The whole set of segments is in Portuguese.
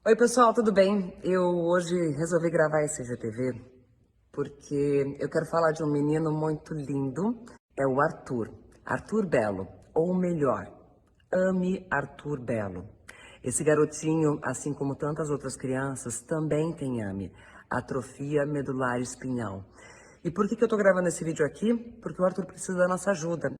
Oi pessoal, tudo bem? Eu hoje resolvi gravar esse IGTV porque eu quero falar de um menino muito lindo, é o Arthur. Arthur Belo, ou melhor, ame Arthur Belo. Esse garotinho, assim como tantas outras crianças, também tem AME, atrofia medular espinhal. E por que eu tô gravando esse vídeo aqui? Porque o Arthur precisa da nossa ajuda.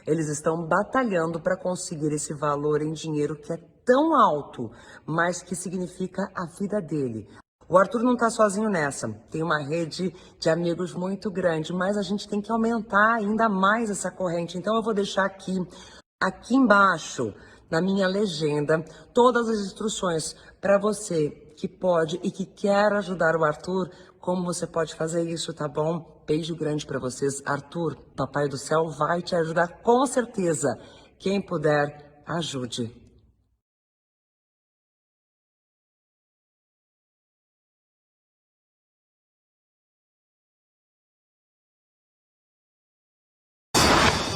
Eles estão batalhando para conseguir esse valor em dinheiro que é tão alto, mas que significa a vida dele. O Arthur não está sozinho nessa, tem uma rede de amigos muito grande, mas a gente tem que aumentar ainda mais essa corrente. Então eu vou deixar aqui embaixo, na minha legenda, todas as instruções para você que pode e que quer ajudar o Arthur, como você pode fazer isso, tá bom? Beijo grande para vocês. Arthur, Papai do Céu vai te ajudar com certeza. Quem puder, ajude.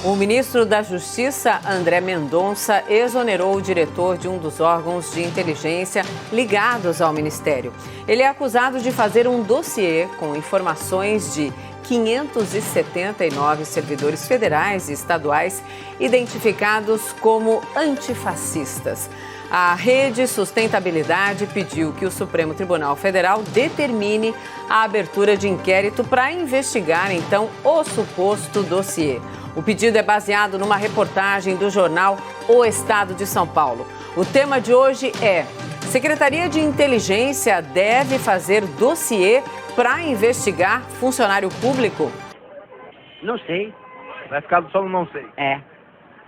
O ministro da Justiça, André Mendonça, exonerou o diretor de um dos órgãos de inteligência ligados ao ministério. Ele é acusado de fazer um dossiê com informações de 579 servidores federais e estaduais identificados como antifascistas. A Rede Sustentabilidade pediu que o Supremo Tribunal Federal determine a abertura de inquérito para investigar, então, o suposto dossiê. O pedido é baseado numa reportagem do jornal O Estado de São Paulo. O tema de hoje é: Secretaria de Inteligência deve fazer dossiê para investigar funcionário público? Não sei. Vai ficar só no não sei. É.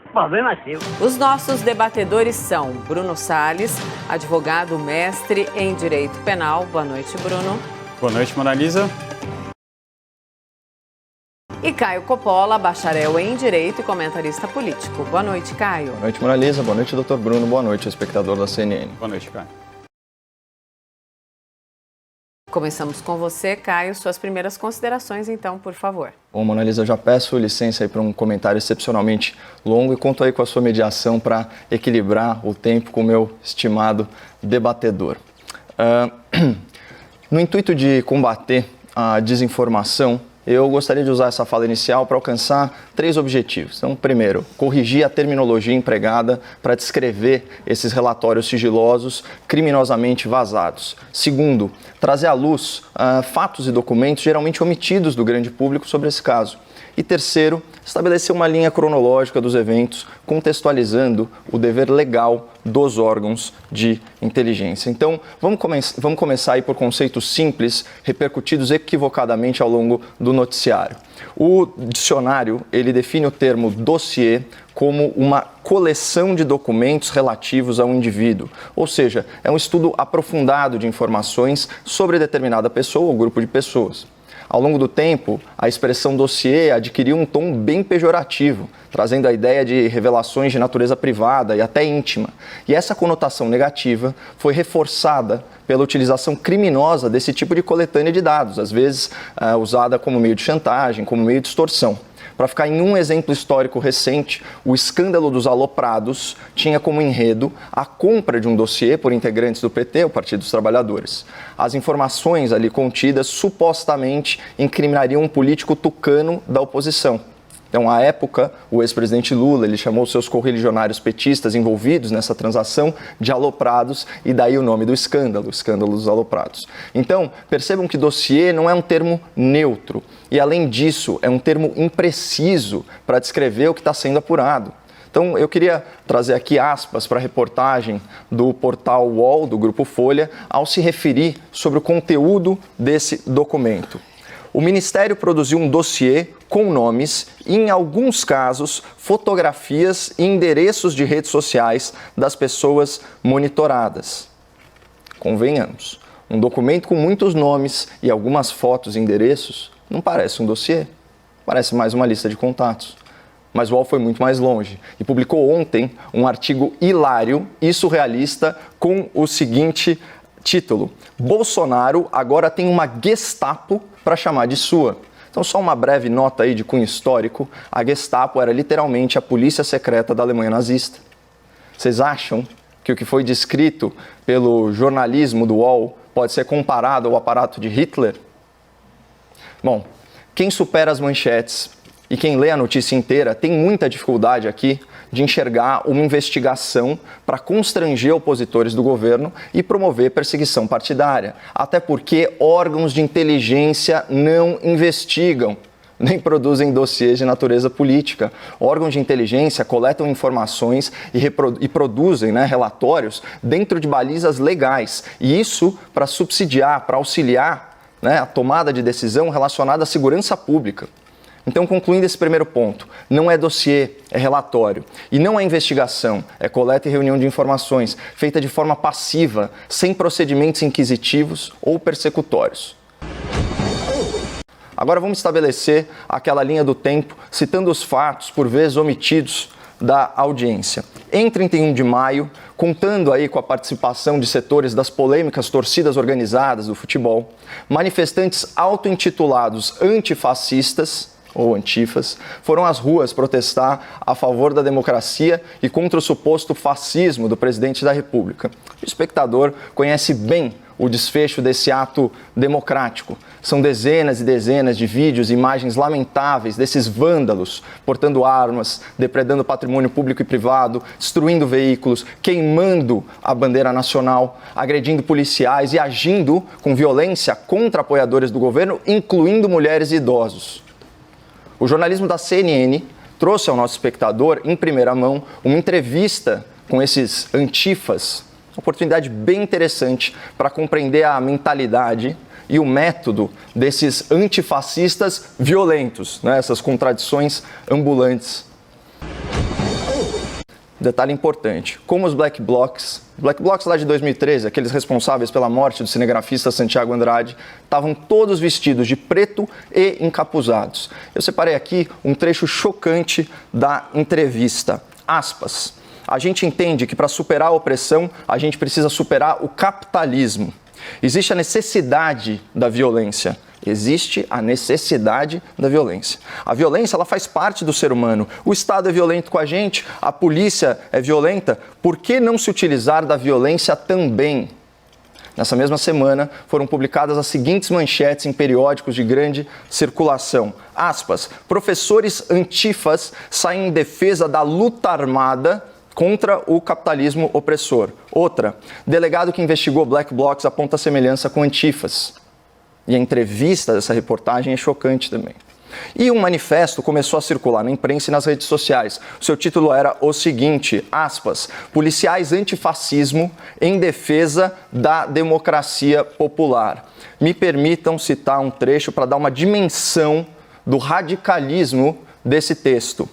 O problema é seu. Os nossos debatedores são Bruno Salles, advogado mestre em Direito Penal. Boa noite, Bruno. Boa noite, Mona Lisa. E Caio Coppola, bacharel em Direito e comentarista político. Boa noite, Caio. Boa noite, Mona Lisa. Boa noite, doutor Bruno. Boa noite, espectador da CNN. Boa noite, Caio. Começamos com você, Caio. Suas primeiras considerações, então, por favor. Bom, Mona Lisa, eu já peço licença aí para um comentário excepcionalmente longo e conto aí com a sua mediação para equilibrar o tempo com o meu estimado debatedor. No intuito de combater a desinformação, eu gostaria de usar essa fala inicial para alcançar 3 objetivos. Então, primeiro, corrigir a terminologia empregada para descrever esses relatórios sigilosos criminosamente vazados. Segundo, trazer à luz fatos e documentos geralmente omitidos do grande público sobre esse caso. E terceiro, estabelecer uma linha cronológica dos eventos, contextualizando o dever legal dos órgãos de inteligência. Então, vamos começar aí por conceitos simples, repercutidos equivocadamente ao longo do noticiário. O dicionário, ele define o termo dossiê como uma coleção de documentos relativos a um indivíduo, ou seja, é um estudo aprofundado de informações sobre determinada pessoa ou grupo de pessoas. Ao longo do tempo, a expressão dossiê adquiriu um tom bem pejorativo, trazendo a ideia de revelações de natureza privada e até íntima. E essa conotação negativa foi reforçada pela utilização criminosa desse tipo de coletânea de dados, às vezes usada como meio de chantagem, como meio de extorsão. Para ficar em um exemplo histórico recente, o escândalo dos aloprados tinha como enredo a compra de um dossiê por integrantes do PT, o Partido dos Trabalhadores. As informações ali contidas supostamente incriminariam um político tucano da oposição. Então, à época, o ex-presidente Lula, ele chamou seus correligionários petistas envolvidos nessa transação de aloprados, e daí o nome do escândalo, o escândalo dos aloprados. Então, percebam que dossiê não é um termo neutro, e além disso, é um termo impreciso para descrever o que está sendo apurado. Então, eu queria trazer aqui aspas para a reportagem do portal UOL, do Grupo Folha, ao se referir sobre o conteúdo desse documento. O Ministério produziu um dossiê com nomes e, em alguns casos, fotografias e endereços de redes sociais das pessoas monitoradas. Convenhamos, um documento com muitos nomes e algumas fotos e endereços não parece um dossiê, parece mais uma lista de contatos. Mas o UOL foi muito mais longe e publicou ontem um artigo hilário e surrealista com o seguinte título: Bolsonaro agora tem uma Gestapo para chamar de sua. Então, só uma breve nota aí de cunho histórico: a Gestapo era literalmente a polícia secreta da Alemanha nazista. Vocês acham que o que foi descrito pelo jornalismo do UOL pode ser comparado ao aparato de Hitler? Bom, quem supera as manchetes e quem lê a notícia inteira tem muita dificuldade aqui de enxergar uma investigação para constranger opositores do governo e promover perseguição partidária. Até porque órgãos de inteligência não investigam, nem produzem dossiês de natureza política. Órgãos de inteligência coletam informações e produzem relatórios dentro de balizas legais. E isso para subsidiar, para auxiliar a tomada de decisão relacionada à segurança pública. Então, concluindo esse primeiro ponto, não é dossiê, é relatório. E não é investigação, é coleta e reunião de informações, feita de forma passiva, sem procedimentos inquisitivos ou persecutórios. Agora vamos estabelecer aquela linha do tempo, citando os fatos, por vezes omitidos, da audiência. Em 31 de maio, contando aí com a participação de setores das polêmicas torcidas organizadas do futebol, manifestantes auto-intitulados antifascistas, ou antifas, foram às ruas protestar a favor da democracia e contra o suposto fascismo do presidente da República. O espectador conhece bem o desfecho desse ato democrático. São dezenas e dezenas de vídeos e imagens lamentáveis desses vândalos portando armas, depredando patrimônio público e privado, destruindo veículos, queimando a bandeira nacional, agredindo policiais e agindo com violência contra apoiadores do governo, incluindo mulheres e idosos. O jornalismo da CNN trouxe ao nosso espectador, em primeira mão, uma entrevista com esses antifas, uma oportunidade bem interessante para compreender a mentalidade e o método desses antifascistas violentos, essas contradições ambulantes. Detalhe importante, como os Black Blocs lá de 2013, aqueles responsáveis pela morte do cinegrafista Santiago Andrade, estavam todos vestidos de preto e encapuzados. Eu separei aqui um trecho chocante da entrevista. Aspas. A gente entende que para superar a opressão, a gente precisa superar o capitalismo. Existe a necessidade da violência. Existe a necessidade da violência. A violência, ela faz parte do ser humano. O Estado é violento com a gente, a polícia é violenta. Por que não se utilizar da violência também? Nessa mesma semana, foram publicadas as seguintes manchetes em periódicos de grande circulação. Aspas, professores antifas saem em defesa da luta armada contra o capitalismo opressor. Outra, delegado que investigou Black Blocs aponta semelhança com antifas. E a entrevista dessa reportagem é chocante também. E um manifesto começou a circular na imprensa e nas redes sociais. O seu título era o seguinte, aspas, policiais antifascismo em defesa da democracia popular. Me permitam citar um trecho para dar uma dimensão do radicalismo desse texto.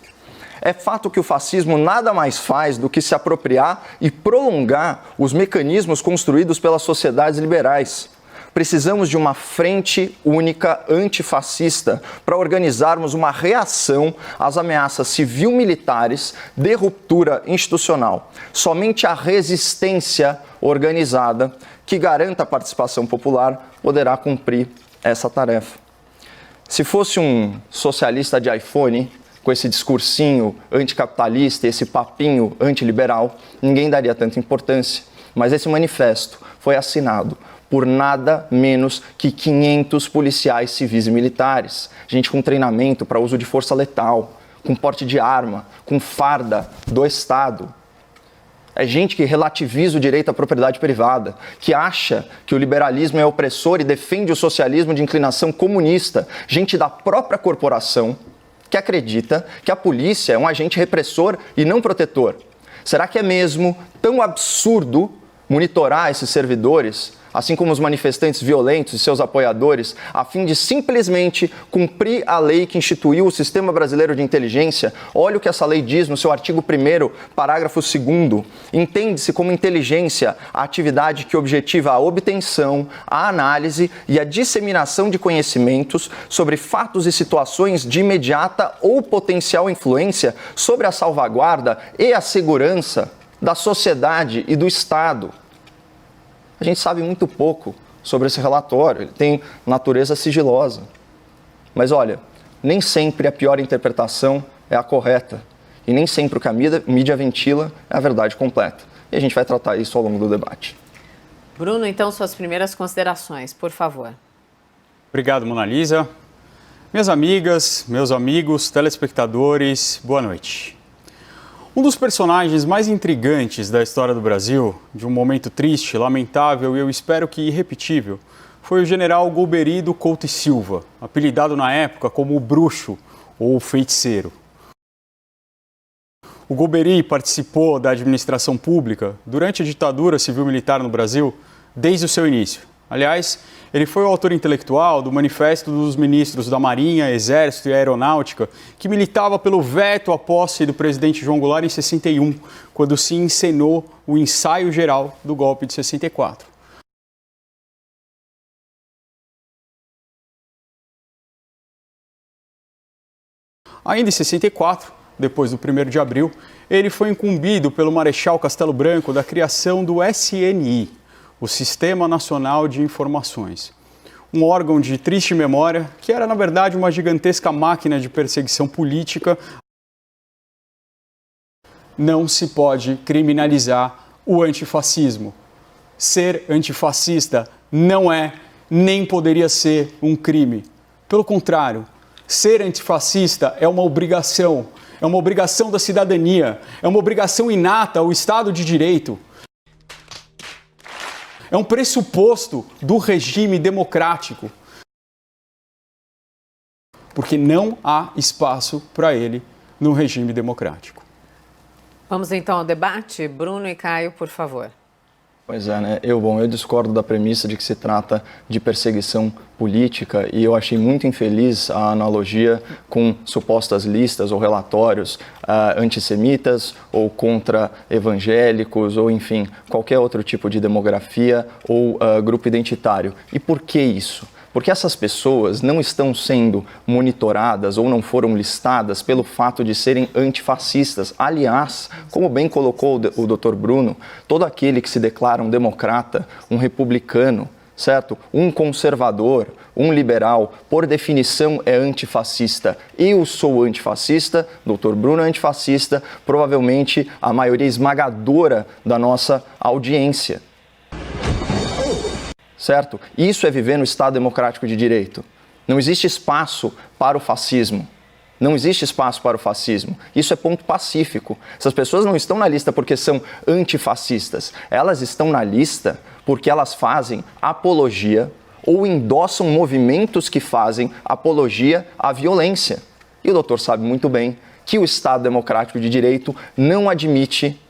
É fato que o fascismo nada mais faz do que se apropriar e prolongar os mecanismos construídos pelas sociedades liberais. Precisamos de uma frente única antifascista para organizarmos uma reação às ameaças civil-militares de ruptura institucional. Somente a resistência organizada que garanta a participação popular poderá cumprir essa tarefa. Se fosse um socialista de iPhone, com esse discursinho anticapitalista, esse papinho antiliberal, ninguém daria tanta importância. Mas esse manifesto foi assinado por nada menos que 500 policiais civis e militares. Gente com treinamento para uso de força letal, com porte de arma, com farda do Estado. É gente que relativiza o direito à propriedade privada, que acha que o liberalismo é opressor e defende o socialismo de inclinação comunista. Gente da própria corporação que acredita que a polícia é um agente repressor e não protetor. Será que é mesmo tão absurdo monitorar esses servidores, assim como os manifestantes violentos e seus apoiadores, a fim de simplesmente cumprir a lei que instituiu o Sistema Brasileiro de Inteligência? Olha o que essa lei diz no seu artigo 1º, parágrafo 2º. Entende-se como inteligência a atividade que objetiva a obtenção, a análise e a disseminação de conhecimentos sobre fatos e situações de imediata ou potencial influência sobre a salvaguarda e a segurança da sociedade e do Estado. A gente sabe muito pouco sobre esse relatório, ele tem natureza sigilosa. Mas olha, nem sempre a pior interpretação é a correta. E nem sempre o que a mídia ventila é a verdade completa. e a gente vai tratar isso ao longo do debate. Bruno, então, suas primeiras considerações, por favor. Obrigado, Mona Lisa. Minhas amigas, meus amigos, telespectadores, boa noite. Um dos personagens mais intrigantes da história do Brasil, de um momento triste, lamentável e eu espero que irrepetível, foi o general Golbery do Couto e Silva, apelidado na época como o Bruxo ou o Feiticeiro. O Golbery participou da administração pública durante a ditadura civil-militar no Brasil desde o seu início. Aliás, ele foi o autor intelectual do Manifesto dos Ministros da Marinha, Exército e Aeronáutica, que militava pelo veto à posse do presidente João Goulart em 61, quando se encenou o ensaio geral do golpe de 64. Ainda em 64, depois do 1º de abril, ele foi incumbido pelo Marechal Castelo Branco da criação do SNI, o Sistema Nacional de Informações. Um órgão de triste memória que era, na verdade, uma gigantesca máquina de perseguição política. Não se pode criminalizar o antifascismo. Ser antifascista não é, nem poderia ser um crime. Pelo contrário, ser antifascista é uma obrigação da cidadania, é uma obrigação inata ao Estado de Direito. É um pressuposto do regime democrático, porque não há espaço para ele no regime democrático. Vamos então ao debate. Bruno e Caio, por favor. Pois é, né? Eu discordo da premissa de que se trata de perseguição política e eu achei muito infeliz a analogia com supostas listas ou relatórios antissemitas ou contra evangélicos ou, enfim, qualquer outro tipo de demografia ou grupo identitário. E por que isso? Porque essas pessoas não estão sendo monitoradas ou não foram listadas pelo fato de serem antifascistas. Aliás, como bem colocou o Dr. Bruno, todo aquele que se declara um democrata, um republicano, certo? Um conservador, um liberal, por definição é antifascista. Eu sou antifascista, Dr. Bruno é antifascista, provavelmente a maioria esmagadora da nossa audiência. Certo? Isso é viver no Estado democrático de direito. Não existe espaço para o fascismo. Não existe espaço para o fascismo. Isso é ponto pacífico. Essas pessoas não estão na lista porque são antifascistas. Elas estão na lista porque elas fazem apologia ou endossam movimentos que fazem apologia à violência. E o doutor sabe muito bem que o Estado democrático de direito não admite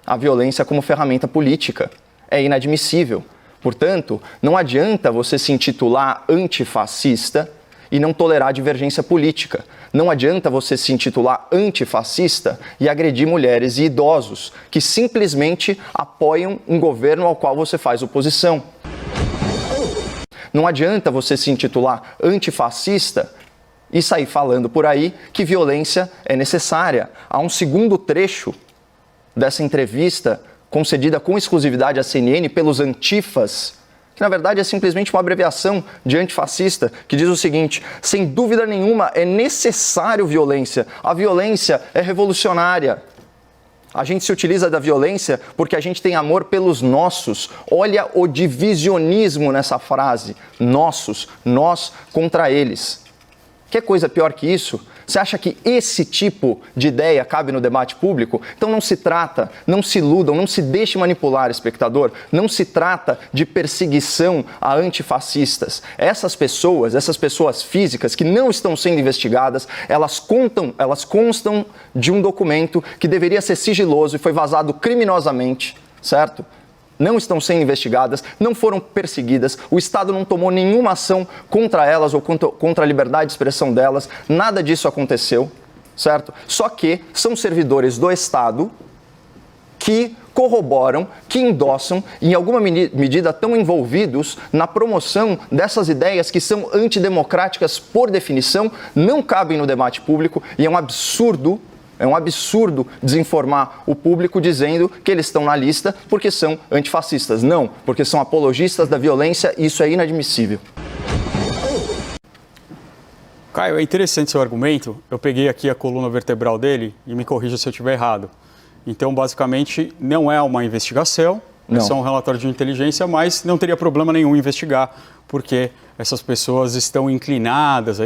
a violência como ferramenta política. É inadmissível. Portanto, não adianta você se intitular antifascista e não tolerar divergência política. Não adianta você se intitular antifascista e agredir mulheres e idosos que simplesmente apoiam um governo ao qual você faz oposição. Não adianta você se intitular antifascista e sair falando por aí que violência é necessária. Há um segundo trecho dessa entrevista concedida com exclusividade à CNN pelos antifas, que na verdade é simplesmente uma abreviação de antifascista, que diz o seguinte: sem dúvida nenhuma é necessário violência, a violência é revolucionária. A gente se utiliza da violência porque a gente tem amor pelos nossos. Olha o divisionismo nessa frase, nossos, nós contra eles. Que coisa pior que isso? Você acha que esse tipo de ideia cabe no debate público? Então não se trata, não se iludam, não se deixe manipular, espectador. Não se trata de perseguição a antifascistas. Essas pessoas físicas que não estão sendo investigadas, elas constam de um documento que deveria ser sigiloso e foi vazado criminosamente, certo? Não estão sendo investigadas, não foram perseguidas, o Estado não tomou nenhuma ação contra elas ou contra a liberdade de expressão delas, nada disso aconteceu, certo? Só que são servidores do Estado que corroboram, que endossam, e em alguma medida estão envolvidos na promoção dessas ideias que são antidemocráticas por definição, não cabem no debate público e é um absurdo desinformar o público dizendo que eles estão na lista porque são antifascistas. Não, porque são apologistas da violência e isso é inadmissível. Caio, é interessante seu argumento. Eu peguei aqui a coluna vertebral dele e me corrija se eu estiver errado. Então, basicamente, não é uma investigação, é só um relatório de inteligência, mas não teria problema nenhum investigar, porque essas pessoas estariam inclinadas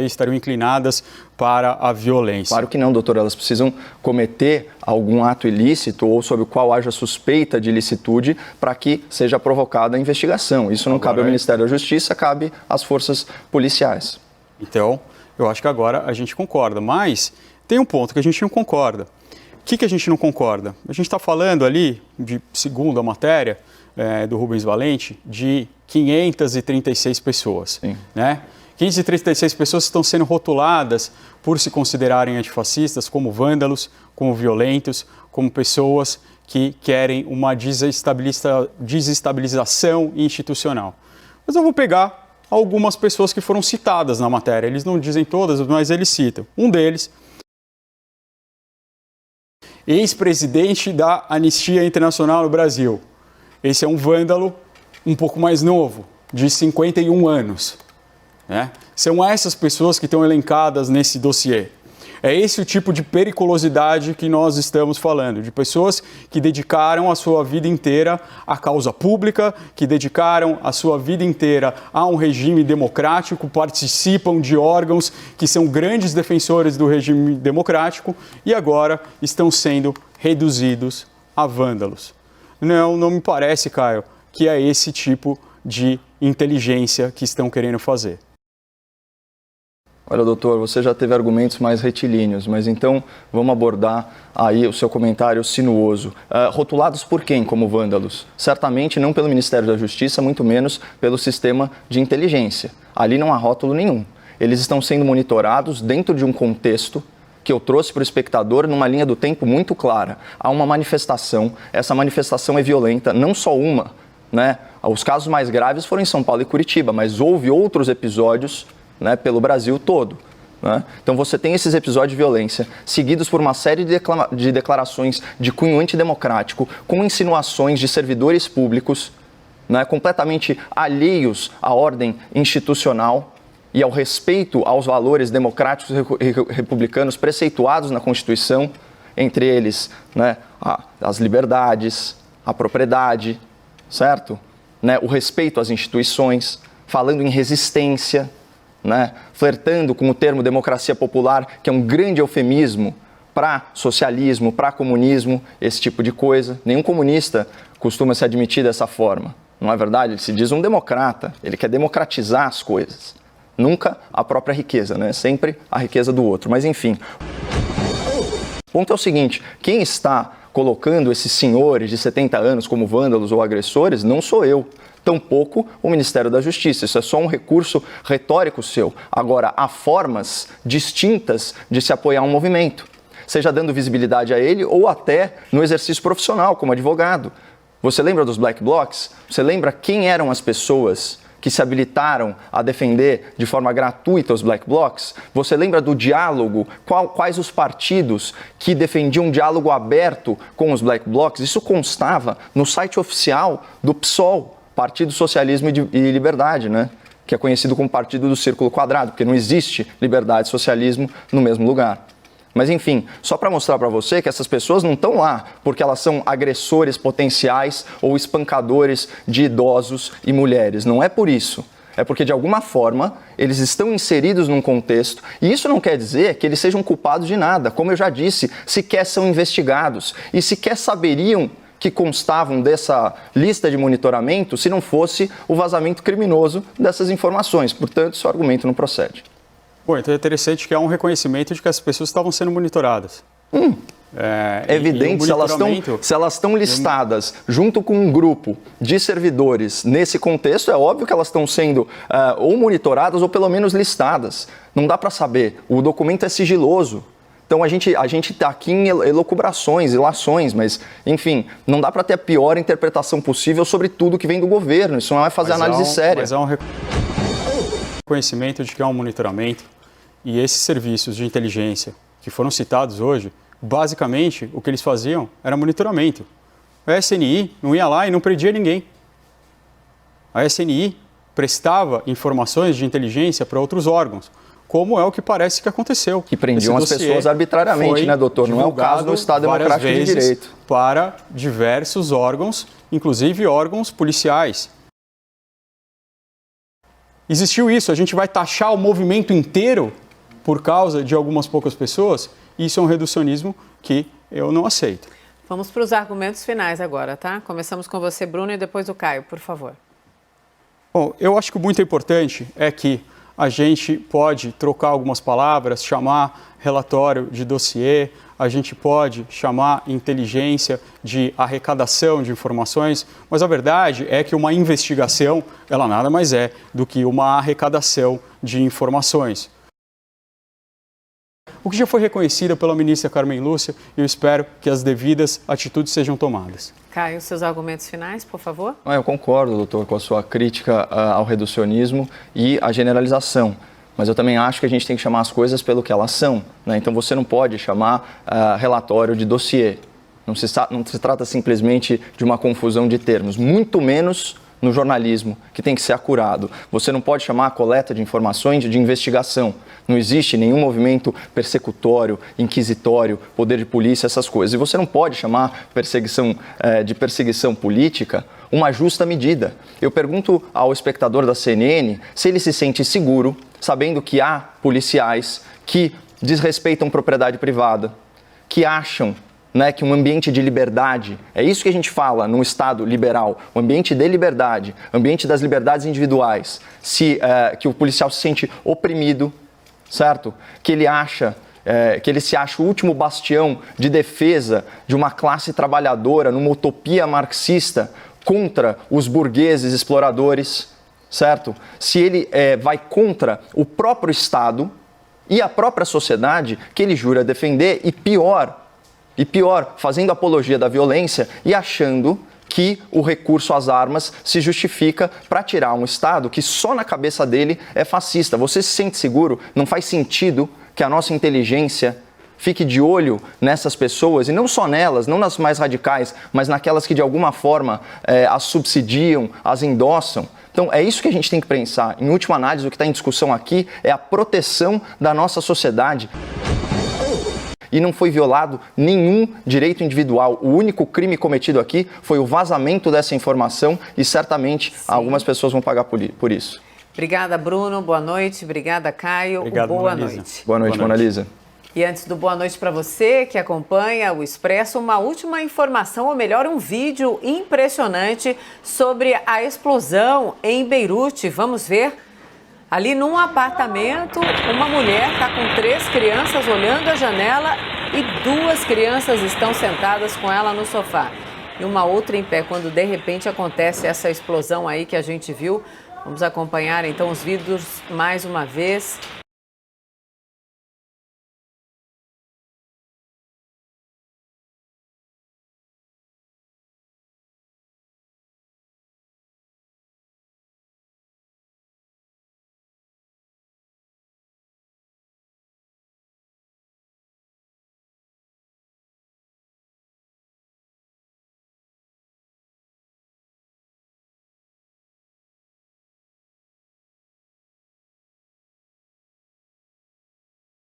para a violência. Claro que não, doutor. Elas precisam cometer algum ato ilícito ou sobre o qual haja suspeita de ilicitude para que seja provocada a investigação. Isso não cabe ao Ministério da Justiça, cabe às forças policiais. Então, eu acho que agora a gente concorda, mas tem um ponto que a gente não concorda. O que a gente não concorda? A gente está falando ali, segundo a matéria do Rubens Valente, de 536 pessoas. Sim. Né? 536 pessoas estão sendo rotuladas por se considerarem antifascistas como vândalos, como violentos, como pessoas que querem uma desestabilização institucional. Mas eu vou pegar algumas pessoas que foram citadas na matéria. Eles não dizem todas, mas eles citam. Um deles, ex-presidente da Anistia Internacional no Brasil. Esse é um vândalo um pouco mais novo, de 51 anos. Né? São essas pessoas que estão elencadas nesse dossiê. É esse o tipo de periculosidade que nós estamos falando, de pessoas que dedicaram a sua vida inteira à causa pública, que dedicaram a sua vida inteira a um regime democrático, participam de órgãos que são grandes defensores do regime democrático e agora estão sendo reduzidos a vândalos. Não me parece, Caio, que é esse tipo de inteligência que estão querendo fazer. Olha, doutor, você já teve argumentos mais retilíneos, mas então vamos abordar aí o seu comentário sinuoso. Rotulados por quem como vândalos? Certamente não pelo Ministério da Justiça, muito menos pelo sistema de inteligência. Ali não há rótulo nenhum. Eles estão sendo monitorados dentro de um contexto que eu trouxe para o espectador numa linha do tempo muito clara. Há uma manifestação, essa manifestação é violenta, não só uma, né? Os casos mais graves foram em São Paulo e Curitiba, mas houve outros episódios, né, pelo Brasil todo. Né? Então você tem esses episódios de violência seguidos por uma série de declarações de cunho antidemocrático, com insinuações de servidores públicos, né, completamente alheios à ordem institucional e ao respeito aos valores democráticos e republicanos preceituados na Constituição, entre eles, né, as liberdades, a propriedade, certo? Né, o respeito às instituições, falando em resistência, né, flertando com o termo democracia popular, que é um grande eufemismo para socialismo, para comunismo, esse tipo de coisa. Nenhum comunista costuma se admitir dessa forma, não é verdade? Ele se diz um democrata, ele quer democratizar as coisas. Nunca a própria riqueza, né? Sempre a riqueza do outro. Mas enfim, o ponto é o seguinte, quem está colocando esses senhores de 70 anos como vândalos ou agressores não sou eu. Tampouco o Ministério da Justiça. Isso é só um recurso retórico seu. Agora, há formas distintas de se apoiar um movimento, seja dando visibilidade a ele ou até no exercício profissional, como advogado. Você lembra dos Black Blocs? Você lembra quem eram as pessoas que se habilitaram a defender de forma gratuita os Black Blocs? Você lembra do diálogo? Quais os partidos que defendiam um diálogo aberto com os Black Blocs? Isso constava no site oficial do PSOL, Partido Socialismo e Liberdade, né? Que é conhecido como Partido do Círculo Quadrado, porque não existe liberdade e socialismo no mesmo lugar. Mas enfim, só para mostrar para você que essas pessoas não estão lá porque elas são agressores potenciais ou espancadores de idosos e mulheres. Não é por isso. É porque, de alguma forma, eles estão inseridos num contexto, e isso não quer dizer que eles sejam culpados de nada. Como eu já disse, sequer são investigados e sequer saberiam que constavam dessa lista de monitoramento se não fosse o vazamento criminoso dessas informações. Portanto, seu argumento não procede. Bom, então é interessante que há um reconhecimento de que as pessoas estavam sendo monitoradas. É evidente, se elas estão listadas junto com um grupo de servidores nesse contexto, é óbvio que elas estão sendo ou monitoradas ou pelo menos listadas. Não dá para saber, o documento é sigiloso. Então a gente está aqui em elucubrações, ilações, mas, enfim, não dá para ter a pior interpretação possível sobre tudo que vem do governo. Isso não é fazer análise séria. Mas há um reconhecimento de que há um monitoramento e esses serviços de inteligência que foram citados hoje, basicamente o que eles faziam era monitoramento. A SNI não ia lá e não prendia ninguém. A SNI prestava informações de inteligência para outros órgãos, como é o que parece que aconteceu. Que prendiam as pessoas arbitrariamente, né, doutor? Não é o caso do Estado Democrático de Direito. Para diversos órgãos, inclusive órgãos policiais. Existiu isso, a gente vai taxar o movimento inteiro por causa de algumas poucas pessoas? Isso é um reducionismo que eu não aceito. Vamos para os argumentos finais agora, tá? Começamos com você, Bruno, e depois o Caio, por favor. Bom, eu acho que o muito importante é que a gente pode trocar algumas palavras, chamar relatório de dossiê, a gente pode chamar inteligência de arrecadação de informações, mas a verdade é que uma investigação, ela nada mais é do que uma arrecadação de informações. O que já foi reconhecido pela ministra Carmen Lúcia, e eu espero que as devidas atitudes sejam tomadas. Caio, seus argumentos finais, por favor. Eu concordo, doutor, com a sua crítica ao reducionismo e à generalização. Mas eu também acho que a gente tem que chamar as coisas pelo que elas são, né? Então você não pode chamar relatório de dossiê. Não se trata simplesmente de uma confusão de termos, muito menos no jornalismo, que tem que ser acurado. Você não pode chamar a coleta de informações de investigação. Não existe nenhum movimento persecutório, inquisitório, poder de polícia, essas coisas. E você não pode chamar de perseguição política uma justa medida. Eu pergunto ao espectador da CNN se ele se sente seguro, sabendo que há policiais que desrespeitam propriedade privada, que acham que um ambiente de liberdade, é isso que a gente fala num Estado liberal, o ambiente de liberdade, ambiente das liberdades individuais, que o policial se sente oprimido, certo? Que ele se acha o último bastião de defesa de uma classe trabalhadora numa utopia marxista contra os burgueses exploradores, certo? Se ele vai contra o próprio Estado e a própria sociedade que ele jura defender e pior, fazendo apologia da violência e achando que o recurso às armas se justifica para tirar um Estado que só na cabeça dele é fascista. Você se sente seguro? Não faz sentido que a nossa inteligência fique de olho nessas pessoas, e não só nelas, não nas mais radicais, mas naquelas que de alguma forma as subsidiam, as endossam? Então é isso que a gente tem que pensar. Em última análise, o que está em discussão aqui é a proteção da nossa sociedade. E não foi violado nenhum direito individual. O único crime cometido aqui foi o vazamento dessa informação e certamente algumas pessoas vão pagar por isso. Obrigada, Bruno. Boa noite. Obrigada, Caio. Obrigado, boa Mona Lisa. noite. Boa noite, Mona Lisa. E antes do boa noite para você que acompanha o Expresso, uma última informação, ou melhor, um vídeo impressionante sobre a explosão em Beirute. Vamos ver. Ali num apartamento, uma mulher está com 3 crianças olhando a janela e 2 crianças estão sentadas com ela no sofá. E uma outra em pé, quando de repente acontece essa explosão aí que a gente viu. Vamos acompanhar então os vídeos mais uma vez.